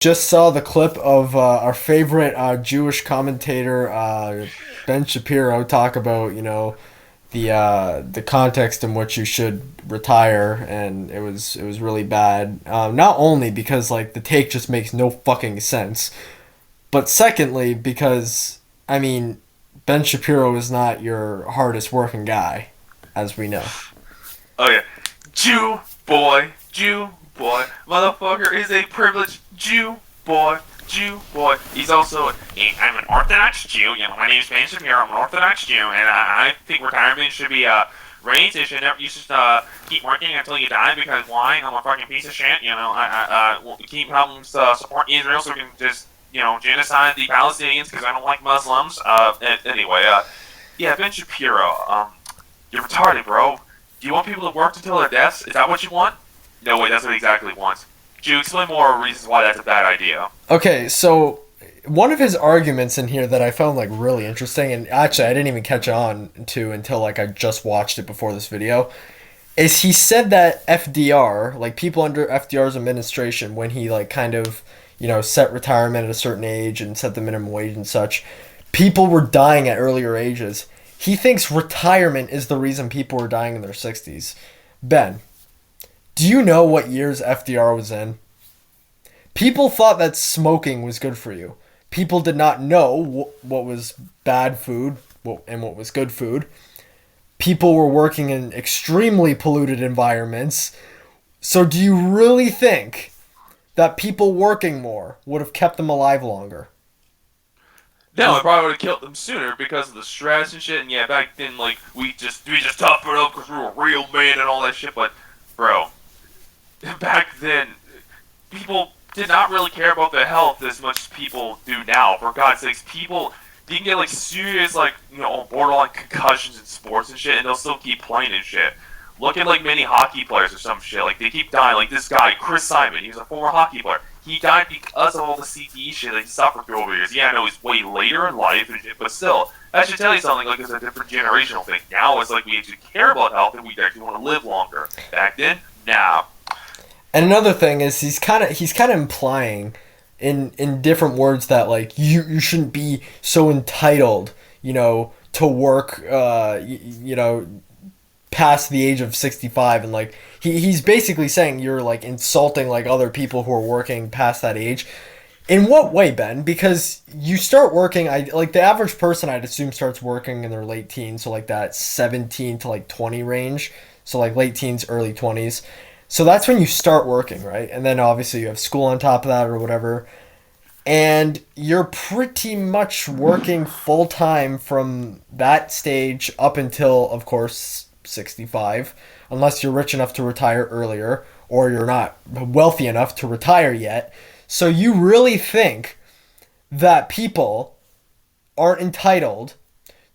just saw the clip of our favorite Jewish commentator Ben Shapiro talk about the context in which you should retire, and it was really bad. Not only because like the take just makes no fucking sense, but secondly because I mean Ben Shapiro is not your hardest working guy, as we know. Oh yeah, Jew boy, motherfucker is a privileged Jew boy. He's also I'm an Orthodox Jew. My name is Ben Shapiro. I'm an Orthodox Jew, and I think retirement should be raised. You should keep working until you die because why? I'm a fucking piece of shit. I will keep helping support Israel so we can just genocide the Palestinians because I don't like Muslims. Anyway, yeah, Ben Shapiro. You're retarded, bro. Do you want people to work until their deaths? Is that what you want? No, wait, that's what he exactly wants. Could you explain more reasons why that's a bad idea? Okay, so one of his arguments in here that I found like really interesting, and actually I didn't even catch on to until like I just watched it before this video, is he said that FDR, like people under FDR's administration, when he like kind of set retirement at a certain age and set the minimum wage and such, people were dying at earlier ages. He thinks retirement is the reason people were dying in their 60s. Ben, do you know what years FDR was in? People thought that smoking was good for you. People did not know what was bad food and what was good food. People were working in extremely polluted environments. So do you really think that people working more would have kept them alive longer? No, it probably would have killed them sooner because of the stress and shit. And yeah, back then, like we just toughed it up because we were real men and all that shit. But bro, back then, people did not really care about their health as much as people do now. For God's sakes, people you can get like serious borderline concussions in sports and shit, and they'll still keep playing and shit. Look at like many hockey players or some shit. Like they keep dying. Like this guy, Chris Simon, he was a former hockey player. He died because of all the CTE shit that he suffered through over the years. Yeah, I know he's way later in life, but still, that should tell you something. Like it's a different generational thing. Now it's like we actually care about health and we actually want to live longer. Back then, nah. And another thing is he's kind of implying in different words that like you shouldn't be so entitled, to work past the age of 65, and like he's basically saying you're like insulting like other people who are working past that age. In what way, Ben? Because you start working, I like the average person I'd assume starts working in their late teens, so like that 17 to like 20 range. So like late teens, early 20s. So that's when you start working, right? And then obviously you have school on top of that or whatever. And you're pretty much working full time from that stage up until, of course, 65, unless you're rich enough to retire earlier or you're not wealthy enough to retire yet. So you really think that people aren't entitled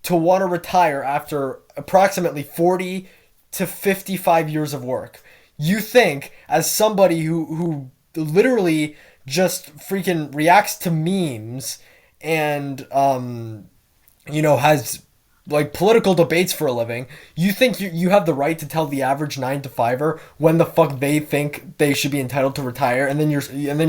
to want to retire after approximately 40 to 55 years of work? You think, as somebody who literally just freaking reacts to memes and has like political debates for a living, you think you have the right to tell the average 9 to 5er when the fuck they think they should be entitled to retire, and then you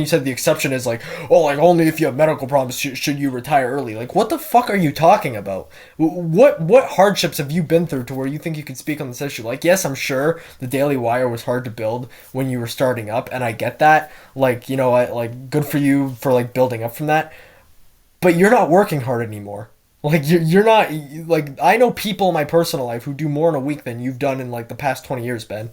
said the exception is like, oh, like only if you have medical problems should you retire early. Like what the fuck are you talking about? What hardships have you been through to where you think you could speak on this issue? Like, yes, I'm sure the Daily Wire was hard to build when you were starting up, and I get that. Like, like good for you for like building up from that, but you're not working hard anymore. Like you're not like, I know people in my personal life who do more in a week than you've done in like the past 20 years, Ben.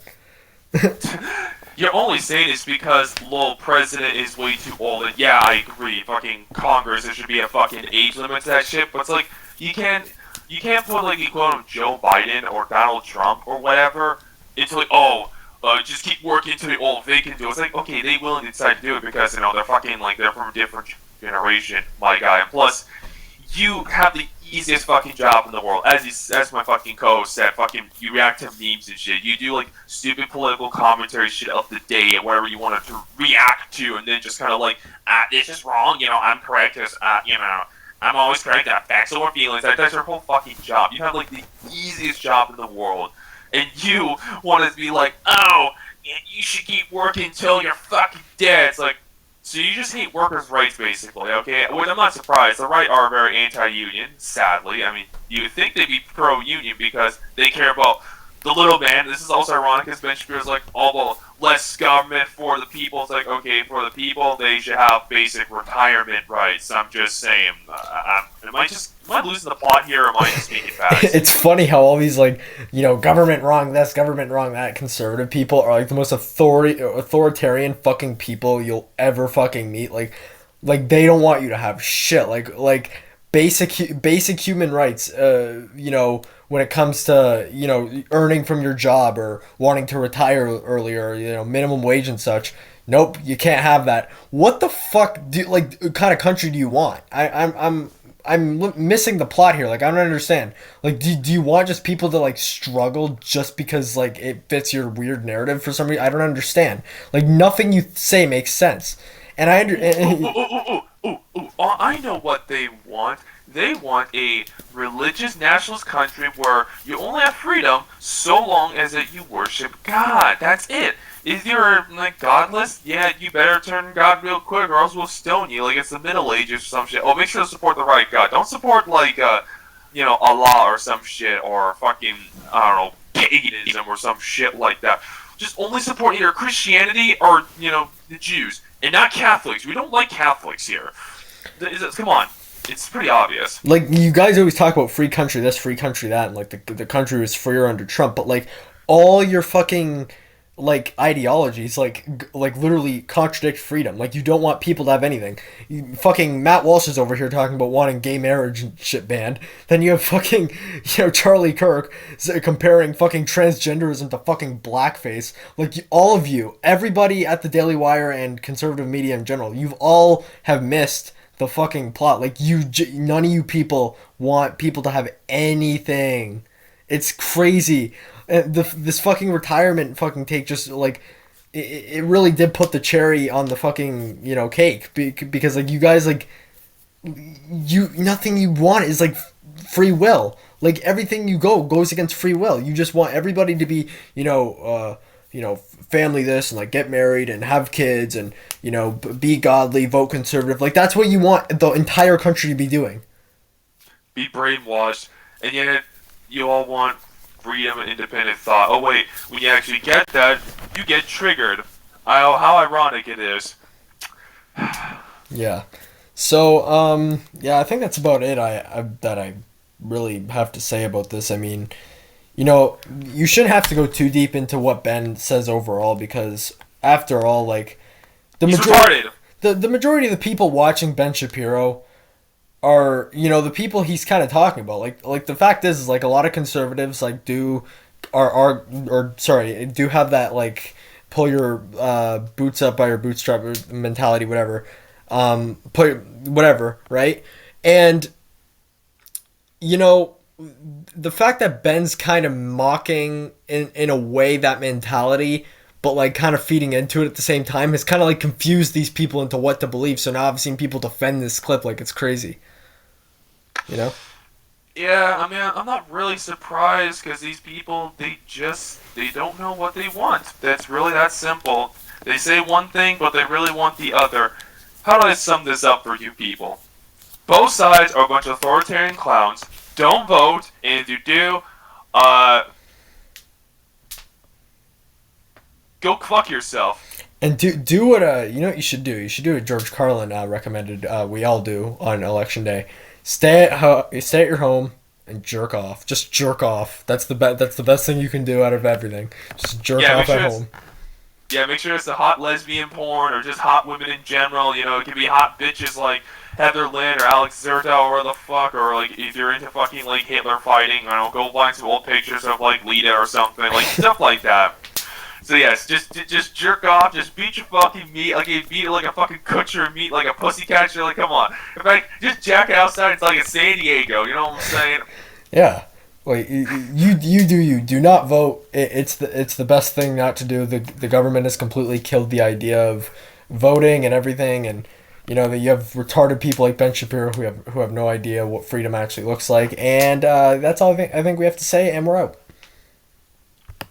You're only saying this because the president is way too old. And yeah, I agree. Fucking Congress, there should be a fucking age limit to that shit. But it's like you can't put like the equivalent of Joe Biden or Donald Trump or whatever into like just keep working until they're old. They can do it. It's like okay, they willing to decide to do it because they're fucking like they're from a different generation, my guy. And plus, you have the easiest fucking job in the world. As my fucking co-host said, fucking you react to memes and shit. You do like stupid political commentary shit of the day and whatever you wanted to react to, and then just kind of like, this is wrong. I'm correct. Cause, I'm always correct. Facts over feelings. That's your whole fucking job. You have like the easiest job in the world, and you want to be like, oh, you should keep working until you're fucking dead. It's like, So you just hate workers' rights, basically, okay? Which I'm not surprised. The right are very anti-union, sadly. I mean, you would think they'd be pro-union because they care about the little man. This is also ironic because Ben Shapiro's like, all the less government for the people. It's like, okay, for the people, they should have basic retirement rights. I'm just saying. Am I losing the plot here, or am I just speaking fast? It's funny how all these, like, government wrong this, government wrong that conservative people are like the most authoritarian fucking people you'll ever fucking meet. Like they don't want you to have shit. Like basic human rights. When it comes to earning from your job or wanting to retire earlier, minimum wage and such. Nope, you can't have that. What the fuck kind of country do you want? I'm missing the plot here. Like, I don't understand. Like, do you want just people to like struggle just because like it fits your weird narrative for some reason? I don't understand. Like, nothing you say makes sense. And I I know what they want. They want a religious nationalist country where you only have freedom so long as that you worship God. That's it. If you're like godless, yeah, you better turn God real quick, or else we'll stone you. Like it's the Middle Ages or some shit. Oh, make sure to support the right God. Don't support like Allah or some shit, or fucking I don't know, paganism or some shit like that. Just only support either Christianity or the Jews, and not Catholics. We don't like Catholics here. Come on. It's pretty obvious. Like, you guys always talk about free country this, free country that, and like the country was freer under Trump, but like all your fucking like ideologies like literally contradict freedom. Like, you don't want people to have anything. Fucking Matt Walsh is over here talking about wanting gay marriage and shit banned. Then you have fucking Charlie Kirk comparing fucking transgenderism to fucking blackface. Like, all of you, everybody at the Daily Wire and conservative media in general, you've all have missed the fucking plot. Like, none of you people want people to have anything. It's crazy. This fucking retirement fucking take just like it really did put the cherry on the fucking cake, because like you guys like nothing you want is like free will. Like, everything you goes against free will. You just want everybody to be family this and like get married and have kids and be godly, vote conservative. Like, that's what you want the entire country to be doing. Be brainwashed, and yet you all want freedom and independent thought. Oh wait, when you actually get that, you get triggered. How ironic it is. Yeah. So yeah, I think that's about it. I really have to say about this. I mean, you shouldn't have to go too deep into what Ben says overall, because after all, like, He's retarded. The majority of the people watching Ben Shapiro are the people he's kind of talking about. Like the fact is like a lot of conservatives like do have that like pull your boots up by your bootstrap mentality, whatever, right? And the fact that Ben's kind of mocking in a way that mentality, but like kind of feeding into it at the same time, has kind of like confused these people into what to believe. So now I've seen people defend this clip like it's crazy. Yeah, I mean, I'm not really surprised, because these people, they don't know what they want. That's really that simple. They say one thing, but they really want the other. How do I sum this up for you people? Both sides are a bunch of authoritarian clowns. Don't vote, and if you do, go fuck yourself. And do what you should do. You should do what George Carlin recommended we all do on election day. Stay at your home and jerk off. Just jerk off. That's the best thing you can do out of everything. Just jerk off at home. Yeah, make sure it's the hot lesbian porn, or just hot women in general. It can be hot bitches like Heather Lynn or Alex Zerta or the fuck, or like if you're into fucking like Hitler fighting, I don't know, go find some old pictures of like Lita or something, like stuff like that. So yes, just jerk off, just beat your fucking meat, like you beat it like a fucking butcher meat, like a pussycat. You're like, come on. In fact, just jack it outside. It's like in San Diego. You know what I'm saying? Yeah. Wait, you do not vote. It's the best thing not to do. The government has completely killed the idea of voting and everything, and that you have retarded people like Ben Shapiro who have no idea what freedom actually looks like. And that's all I think we have to say, and we're out.